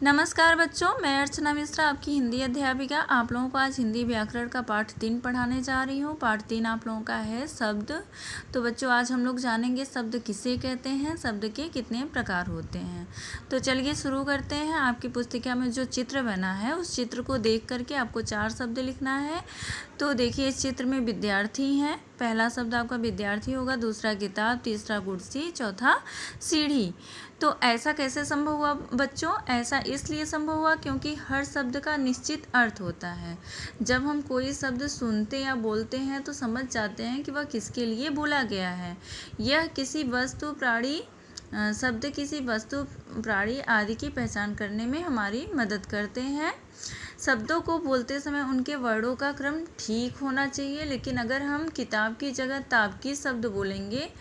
नमस्कार बच्चों, मैं अर्चना मिश्रा आपकी हिंदी अध्यापिका। आप लोगों को आज हिंदी व्याकरण का पाठ 3 पढ़ाने जा रही हूँ। पाठ 3 आप लोगों का है शब्द। तो बच्चों आज हम लोग जानेंगे शब्द किसे कहते हैं, शब्द के कितने प्रकार होते हैं। तो चलिए शुरू करते हैं। आपकी पुस्तिका में जो चित्र बना है उस चित्र को देख करके आपको 4 शब्द लिखना है। तो देखिए इस चित्र में विद्यार्थी हैं। पहला शब्द आपका विद्यार्थी होगा, दूसरा किताब, तीसरा कुर्सी, चौथा सीढ़ी। तो ऐसा कैसे संभव हुआ बच्चों? ऐसा इसलिए संभव हुआ क्योंकि हर शब्द का निश्चित अर्थ होता है। जब हम कोई शब्द सुनते या बोलते हैं तो समझ जाते हैं कि वह किसके लिए बोला गया है। यह किसी वस्तु, प्राणी, शब्द किसी वस्तु, प्राणी आदि की पहचान करने में हमारी मदद करते हैं। शब्दों को बोलते समय उनके वर्णों का क्रम ठीक होना चाहिए, लेकिन अगर हम किताब की जगह ताबकी शब्द बोलेंगे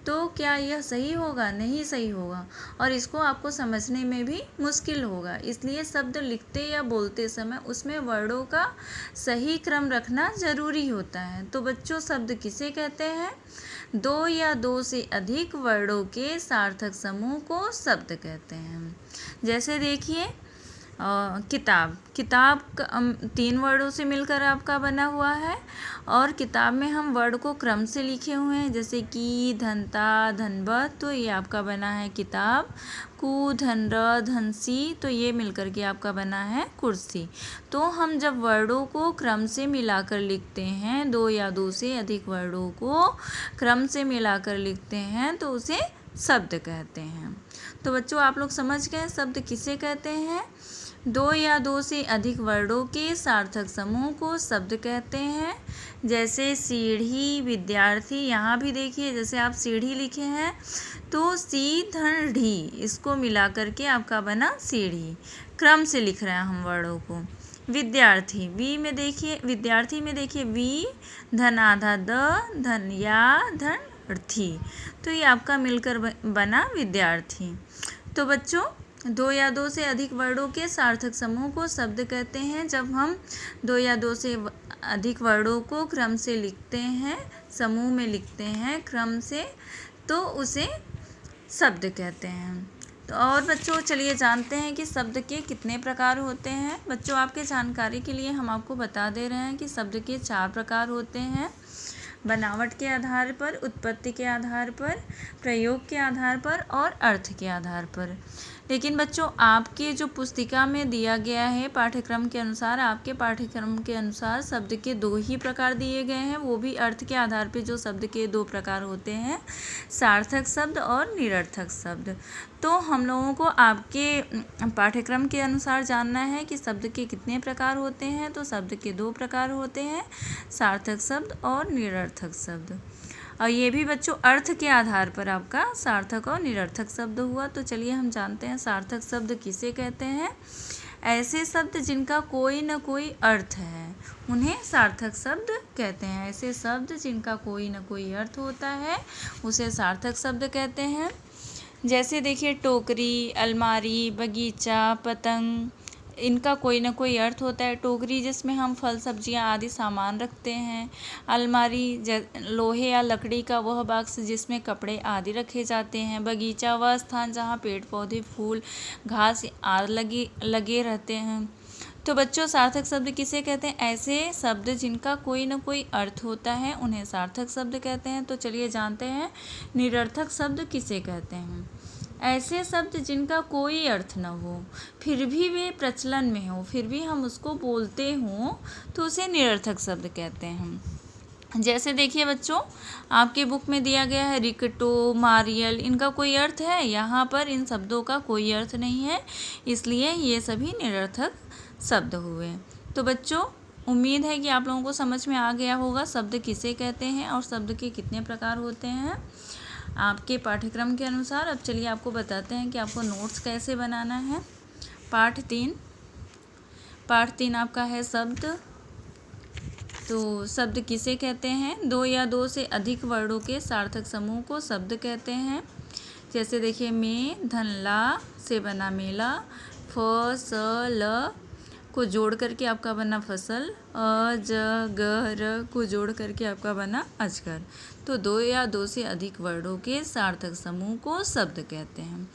तो क्या यह सही होगा? नहीं सही होगा, और इसको आपको समझने में भी मुश्किल होगा। इसलिए शब्द लिखते या बोलते समय उसमें वर्णों का सही क्रम रखना ज़रूरी होता है। तो बच्चों शब्द किसे कहते हैं? 2 या 2 से अधिक वर्णों के सार्थक समूह को शब्द कहते हैं। जैसे देखिए किताब 3 वर्डों से मिलकर आपका बना हुआ है, और किताब में हम वर्ड को क्रम से लिखे हुए हैं, जैसे कि धनता, धनवत, तो ये आपका बना है किताब। कु, धनर, धनसी, तो ये मिलकर के आपका बना है कुर्सी। तो हम जब वर्डों को क्रम से मिलाकर लिखते हैं, 2 या 2 से अधिक वर्डों को क्रम से मिलाकर लिखते हैं तो उसे शब्द कहते हैं। तो बच्चों आप लोग समझ गए शब्द किसे कहते हैं? 2 या 2 से अधिक वर्णों के सार्थक समूह को शब्द कहते हैं। जैसे सीढ़ी, विद्यार्थी, यहाँ भी देखिए जैसे आप सीढ़ी लिखे हैं तो सी धन ढी, इसको मिला करके आपका बना सीढ़ी। क्रम से लिख रहे हैं हम वर्णों को। विद्यार्थी, वी में देखिए, विद्यार्थी में देखिए वी, धन आधा द, धन या, धन थी, तो ये आपका मिलकर बना विद्यार्थी। तो बच्चों 2 या 2 से अधिक वर्णों के सार्थक समूह को शब्द कहते हैं। जब हम 2 या 2 से अधिक वर्णों को क्रम से लिखते हैं, समूह में लिखते हैं क्रम से, तो उसे शब्द कहते हैं। तो और बच्चों चलिए जानते हैं कि शब्द के कितने प्रकार होते हैं। बच्चों आपके जानकारी के लिए हम आपको बता दे रहे हैं कि शब्द के 4 प्रकार होते हैं: बनावट के आधार पर, उत्पत्ति के आधार पर, प्रयोग के आधार पर और अर्थ के आधार पर। लेकिन बच्चों आपके जो पुस्तिका में दिया गया है पाठ्यक्रम के अनुसार, आपके पाठ्यक्रम के अनुसार शब्द के 2 ही प्रकार दिए गए हैं, वो भी अर्थ के आधार पर। जो शब्द के 2 प्रकार होते हैं, सार्थक शब्द और निरर्थक शब्द। तो हम लोगों को आपके पाठ्यक्रम के अनुसार जानना है कि शब्द के कितने प्रकार होते हैं। तो शब्द के 2 प्रकार होते हैं, सार्थक शब्द और निरर्थक शब्द। और ये भी बच्चों अर्थ के आधार पर आपका सार्थक और निरर्थक शब्द हुआ। तो चलिए हम जानते हैं सार्थक शब्द किसे कहते हैं। ऐसे शब्द जिनका कोई न कोई अर्थ है उन्हें सार्थक शब्द कहते हैं। ऐसे शब्द जिनका कोई न कोई अर्थ होता है उसे सार्थक शब्द कहते हैं। जैसे देखिए टोकरी, अलमारी, बगीचा, पतंग, इनका कोई ना कोई अर्थ होता है। टोकरी जिसमें हम फल, सब्जियां आदि सामान रखते हैं। अलमारी लोहे या लकड़ी का वह बॉक्स जिसमें कपड़े आदि रखे जाते हैं। बगीचा वह स्थान जहां पेड़ पौधे, फूल, घास आदि लगे रहते हैं। तो बच्चों सार्थक शब्द किसे कहते हैं? ऐसे शब्द जिनका कोई ना कोई अर्थ होता है उन्हें सार्थक शब्द कहते हैं। तो चलिए जानते हैं निरर्थक शब्द किसे कहते हैं। ऐसे शब्द जिनका कोई अर्थ न हो, फिर भी वे प्रचलन में हो, फिर भी हम उसको बोलते हों, तो उसे निरर्थक शब्द कहते हैं। जैसे देखिए बच्चों आपके बुक में दिया गया है रिकटो, मारियल, इनका कोई अर्थ है? यहाँ पर इन शब्दों का कोई अर्थ नहीं है, इसलिए ये सभी निरर्थक शब्द हुए। तो बच्चों उम्मीद है कि आप लोगों को समझ में आ गया होगा शब्द किसे कहते हैं और शब्द के कितने प्रकार होते हैं आपके पाठ्यक्रम के अनुसार। अब चलिए आपको बताते हैं कि आपको नोट्स कैसे बनाना है। पाठ 3 आपका है शब्द। तो शब्द किसे कहते हैं? 2 या 2 से अधिक वर्णों के सार्थक समूह को शब्द कहते हैं। जैसे देखिए में, धनला से बना मेला, फ, स, ल को जोड़ करके आपका बना फसल, अ, ज, ग, र को जोड़ करके आपका बना अजगर। तो 2 या 2 से अधिक वर्णों के सार्थक समूह को शब्द कहते हैं।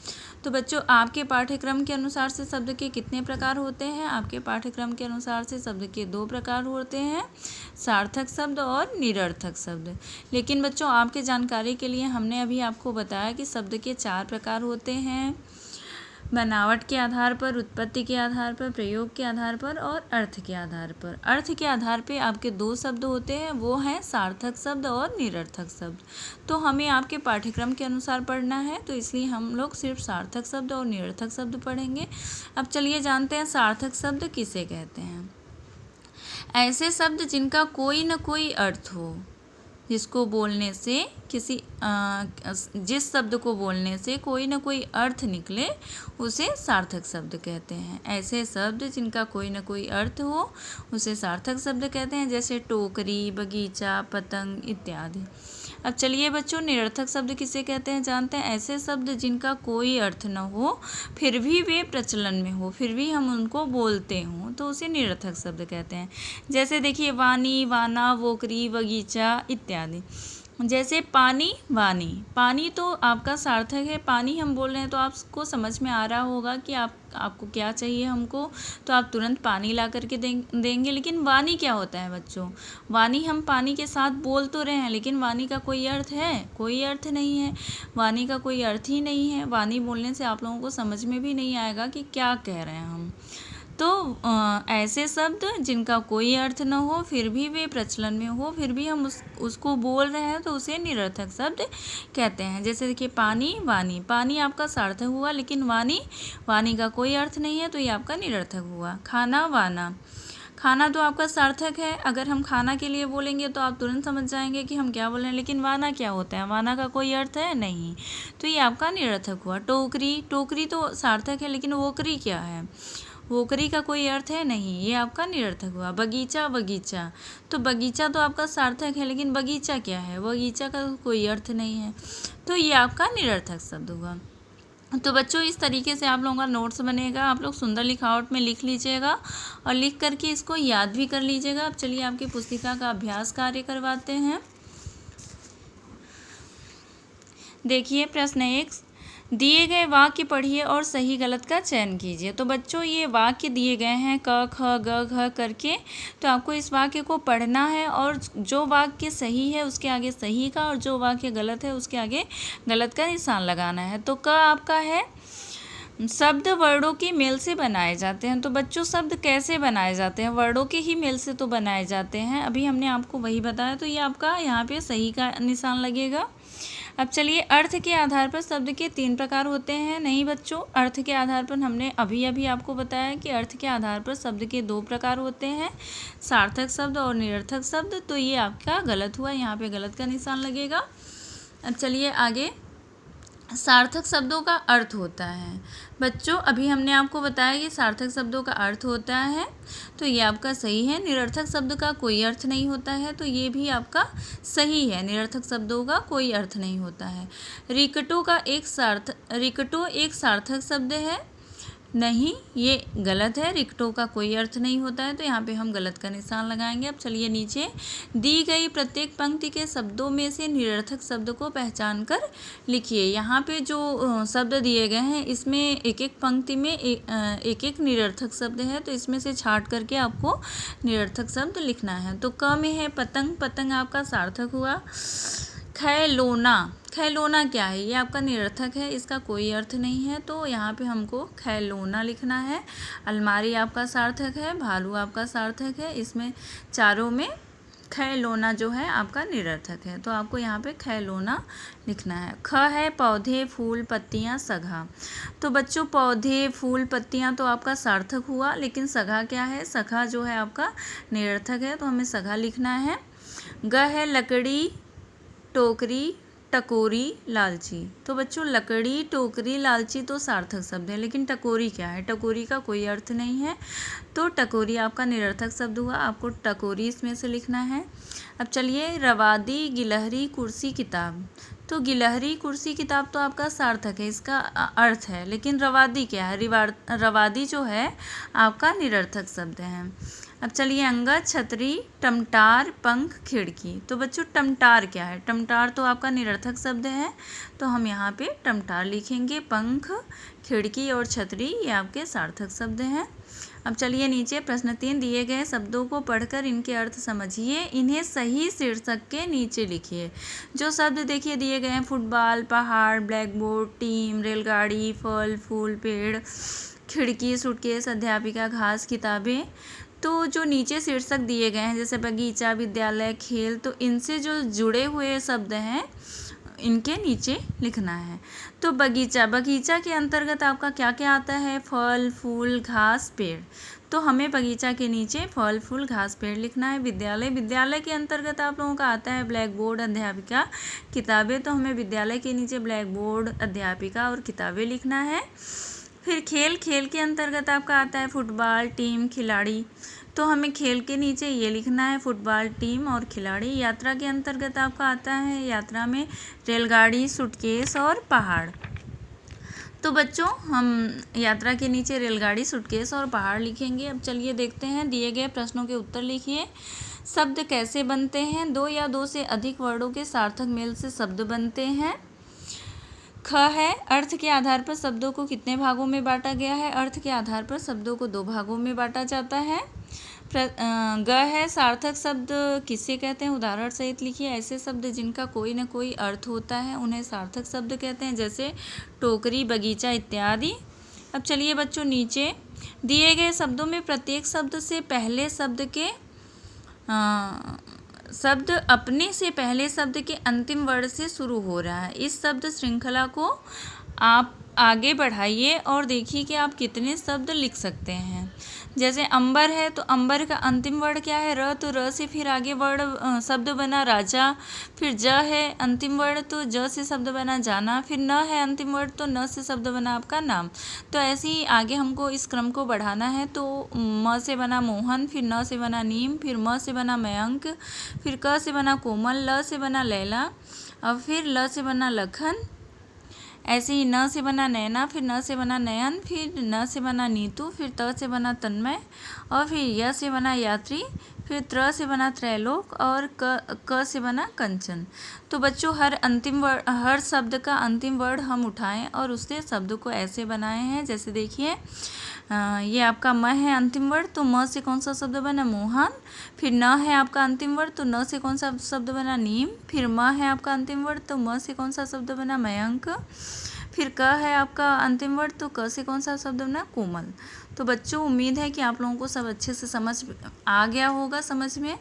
तो बच्चों आपके पाठ्यक्रम के अनुसार से शब्द के कितने प्रकार होते हैं? आपके पाठ्यक्रम के अनुसार से शब्द के 2 प्रकार होते हैं, सार्थक शब्द और निरर्थक शब्द। लेकिन बच्चों आपके जानकारी के लिए हमने अभी आपको बताया कि शब्द के 4 प्रकार होते हैं, बनावट के आधार पर, उत्पत्ति के आधार पर, प्रयोग के आधार पर और अर्थ के आधार पर। अर्थ के आधार पे आपके 2 शब्द होते हैं, वो हैं सार्थक शब्द और निरर्थक शब्द। तो हमें आपके पाठ्यक्रम के अनुसार पढ़ना है, तो इसलिए हम लोग सिर्फ सार्थक शब्द और निरर्थक शब्द पढ़ेंगे। अब चलिए जानते हैं सार्थक शब्द किसे कहते हैं। ऐसे शब्द जिनका कोई न कोई अर्थ हो, जिसको बोलने से जिस शब्द को बोलने से कोई न कोई अर्थ निकले, उसे सार्थक शब्द कहते हैं। ऐसे शब्द जिनका कोई न कोई अर्थ हो, उसे सार्थक शब्द कहते हैं, जैसे टोकरी, बगीचा, पतंग इत्यादि। अब चलिए बच्चों निरर्थक शब्द किसे कहते हैं जानते हैं। ऐसे शब्द जिनका कोई अर्थ न हो, फिर भी वे प्रचलन में हो, फिर भी हम उनको बोलते हों, तो उसे निरर्थक शब्द कहते हैं। जैसे देखिए वानी, वाना, वोकरी, बगीचा इत्यादि। जैसे पानी, वानी। पानी तो आपका सार्थक है, पानी हम बोल रहे हैं तो आपको समझ में आ रहा होगा कि आपको क्या चाहिए हमको, तो आप तुरंत पानी ला करके देंगे। लेकिन वानी क्या होता है बच्चों? वानी हम पानी के साथ बोल तो रहे हैं, लेकिन वानी का कोई अर्थ है? कोई अर्थ नहीं है, वानी का कोई अर्थ ही नहीं है। वानी बोलने से आप लोगों को समझ में भी नहीं आएगा कि क्या कह रहे हैं हम। तो ऐसे शब्द जिनका कोई अर्थ न हो, फिर भी वे प्रचलन में हो, फिर भी हम उसको बोल रहे हैं, तो उसे निरर्थक शब्द कहते हैं। जैसे देखिए पानी, वानी। पानी आपका सार्थक हुआ, लेकिन वानी का कोई अर्थ नहीं है, तो ये आपका निरर्थक हुआ। खाना, वाना। खाना तो आपका सार्थक है, अगर हम खाना के लिए बोलेंगे तो आप तुरंत समझ जाएंगे कि हम क्या बोल रहे हैं। लेकिन वाना क्या होता है? वाना का कोई अर्थ है नहीं, तो ये आपका निरर्थक हुआ। टोकरी, टोकरी तो सार्थक है, लेकिन वोकरी क्या है? वोकरी का कोई अर्थ है नहीं, ये आपका निरर्थक हुआ। बगीचा, बगीचा। तो बगीचा तो आपका सार्थक है, लेकिन बगीचा क्या है? बगीचा का कोई अर्थ नहीं है, तो ये आपका निरर्थक शब्द हुआ। तो बच्चों इस तरीके से आप लोगों का नोट्स बनेगा, आप लोग सुंदर लिखावट में लिख लीजिएगा और लिख करके इसको याद भी कर लीजिएगा। अब चलिए आपकी पुस्तिका का अभ्यास कार्य करवाते हैं। देखिए प्रश्न 1, दिए गए वाक्य पढ़िए और सही गलत का चयन कीजिए। तो बच्चों ये वाक्य दिए गए हैं क, ख, ग, घ करके, तो आपको इस वाक्य को पढ़ना है और जो वाक्य सही है उसके आगे सही का और जो वाक्य गलत है उसके आगे गलत का निशान लगाना है। तो क आपका है शब्द वर्णों के मेल से बनाए जाते हैं। तो बच्चों शब्द कैसे बनाए जाते हैं? वर्णों के ही मेल से तो बनाए जाते हैं, अभी हमने आपको वही बताया, तो ये आपका यहाँ पे सही का निशान लगेगा। अब चलिए अर्थ के आधार पर शब्द के 3 प्रकार होते हैं। नहीं बच्चों, अर्थ के आधार पर हमने अभी आपको बताया कि अर्थ के आधार पर शब्द के 2 प्रकार होते हैं, सार्थक शब्द और निरर्थक शब्द। तो ये आपका गलत हुआ, यहाँ पे गलत का निशान लगेगा। अब चलिए आगे, सार्थक शब्दों का अर्थ होता है। बच्चों अभी हमने आपको बताया कि सार्थक शब्दों का अर्थ होता है, तो ये आपका सही है। निरर्थक शब्द का कोई अर्थ नहीं होता है, तो ये भी आपका सही है, निरर्थक शब्दों का कोई अर्थ नहीं होता है। रिकटो एक सार्थक शब्द है। नहीं, ये गलत है, रिक्टों का कोई अर्थ नहीं होता है, तो यहाँ पे हम गलत का निशान लगाएंगे। अब चलिए नीचे दी गई प्रत्येक पंक्ति के शब्दों में से निरर्थक शब्द को पहचान कर लिखिए। यहाँ पे जो शब्द दिए गए हैं इसमें एक एक पंक्ति में एक एक निरर्थक शब्द है, तो इसमें से छांट करके आपको निरर्थक शब्द लिखना है। तो क में है पतंग, पतंग आपका सार्थक हुआ। खैलोना, खैलोना क्या है? ये आपका निरर्थक है, इसका कोई अर्थ नहीं है, तो यहाँ पे हमको खैलोना लिखना है। अलमारी आपका सार्थक है, भालू आपका सार्थक है, इसमें चारों में खैलोना जो है आपका निरर्थक है, तो आपको यहाँ पे खैलोना लिखना है। ख है पौधे, फूल, पत्तियाँ, सघा। तो बच्चों पौधे, फूल, पत्तियाँ तो आपका सार्थक हुआ, लेकिन सघा क्या है? सघा जो है आपका निरर्थक है, तो हमें सघा लिखना है। ग है लकड़ी, टोकरी, टकोरी, लालची। तो बच्चों लकड़ी, टोकरी, लालची तो सार्थक शब्द है, लेकिन टकोरी क्या है? टकोरी का कोई अर्थ नहीं है, तो टकोरी आपका निरर्थक शब्द हुआ, आपको टकोरी इसमें से लिखना है। अब चलिए रवादी, गिलहरी, कुर्सी, किताब। तो गिलहरी, कुर्सी, किताब तो आपका सार्थक है, इसका अर्थ है, लेकिन रवादी क्या है? रवादी जो है आपका निरर्थक शब्द है। अब चलिए अंगद, छतरी, टमटार, पंख, खिड़की। तो बच्चों टमटार क्या है? टमटार तो आपका निरर्थक शब्द है, तो हम यहाँ पे टमटार लिखेंगे। पंख, खिड़की और छतरी ये आपके सार्थक शब्द हैं। अब चलिए नीचे प्रश्न 3 दिए गए शब्दों को पढ़कर इनके अर्थ समझिए, इन्हें सही शीर्षक के नीचे लिखिए। जो शब्द देखिए दिए गए हैं फुटबॉल, पहाड़, ब्लैक बोर्ड, टीम, रेलगाड़ी, फल, फूल, पेड़, खिड़की, सूटकेस, अध्यापिका, घास, किताबें। तो जो नीचे शीर्षक दिए गए हैं जैसे बगीचा, विद्यालय, खेल, तो इनसे जो जुड़े हुए शब्द हैं इनके नीचे लिखना है। तो बगीचा, बगीचा के अंतर्गत आपका क्या क्या आता है? फल, फूल, घास, पेड़। तो हमें बगीचा के नीचे फल, फूल, घास, पेड़ लिखना है। विद्यालय, विद्यालय के अंतर्गत आप लोगों का आता है ब्लैक बोर्ड, अध्यापिका, किताबें। तो हमें विद्यालय के नीचे ब्लैक बोर्ड, अध्यापिका और किताबें लिखना है। फिर खेल, खेल के अंतर्गत आपका आता है फुटबॉल, टीम, खिलाड़ी। तो हमें खेल के नीचे ये लिखना है फुटबॉल, टीम और खिलाड़ी। यात्रा के अंतर्गत आपका आता है यात्रा में रेलगाड़ी, सूटकेस और पहाड़। तो बच्चों हम यात्रा के नीचे रेलगाड़ी, सूटकेस और पहाड़ लिखेंगे। अब चलिए देखते हैं दिए गए प्रश्नों के उत्तर लिखिए। शब्द कैसे बनते हैं? 2 या 2 से अधिक वर्डों के सार्थक मेल से शब्द बनते हैं। ख है, अर्थ के आधार पर शब्दों को कितने भागों में बांटा गया है? अर्थ के आधार पर शब्दों को 2 भागों में बांटा जाता है। ग है, सार्थक शब्द किसे कहते हैं? उदाहरण सहित लिखिए। ऐसे शब्द जिनका कोई न कोई अर्थ होता है उन्हें सार्थक शब्द कहते हैं, जैसे टोकरी, बगीचा इत्यादि। अब चलिए बच्चों नीचे दिए गए शब्दों में प्रत्येक शब्द से पहले शब्द अपने से पहले शब्द के अंतिम वर्ण से शुरू हो रहा है। इस शब्द श्रृंखला को आप आगे बढ़ाइए और देखिए कि आप कितने शब्द लिख सकते हैं। जैसे अंबर है तो अंबर का अंतिम वर्ण क्या है? र। तो र से फिर आगे वर्ण शब्द बना राजा। फिर ज है अंतिम वर्ण, तो ज से शब्द बना जाना। फिर न है अंतिम वर्ण, तो न से शब्द बना आपका नाम। तो ऐसे ही आगे हमको इस क्रम को बढ़ाना है। तो म से बना मोहन, फिर न से बना नीम, फिर म से बना मयंक, फिर क से बना कोमल, ल से बना लैला और फिर ल से बना लखन। ऐसे ही न से बना नैना, फिर न से बना नयन, फिर न से बना नीतू, फिर त से बना तन्मय और फिर य से बना यात्री, फिर त्र से बना त्रैलोक और क से बना कंचन। तो बच्चों हर शब्द का अंतिम वर्ण हम उठाएं और उससे शब्द को ऐसे बनाए हैं। जैसे देखिए ये आपका म है अंतिम वर्ण, तो म से कौन सा शब्द बना? मोहन। फिर न है आपका अंतिम वर्ण, तो न से कौन सा शब्द बना? नीम। फिर म है आपका अंतिम वर्ण, तो म से कौन सा शब्द बना? मयंक। फिर क है आपका अंतिम वर्ण, तो क से कौन सा शब्द बना? कोमल। तो बच्चों उम्मीद है कि आप लोगों को सब अच्छे से समझ आ गया होगा समझ में।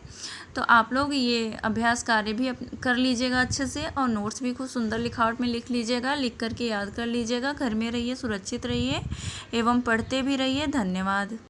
तो आप लोग ये अभ्यास कार्य भी कर लीजिएगा अच्छे से और नोट्स भी खूब सुंदर लिखावट में लिख लीजिएगा, लिख करके याद कर लीजिएगा। घर में रहिए, सुरक्षित रहिए एवं पढ़ते भी रहिए। धन्यवाद।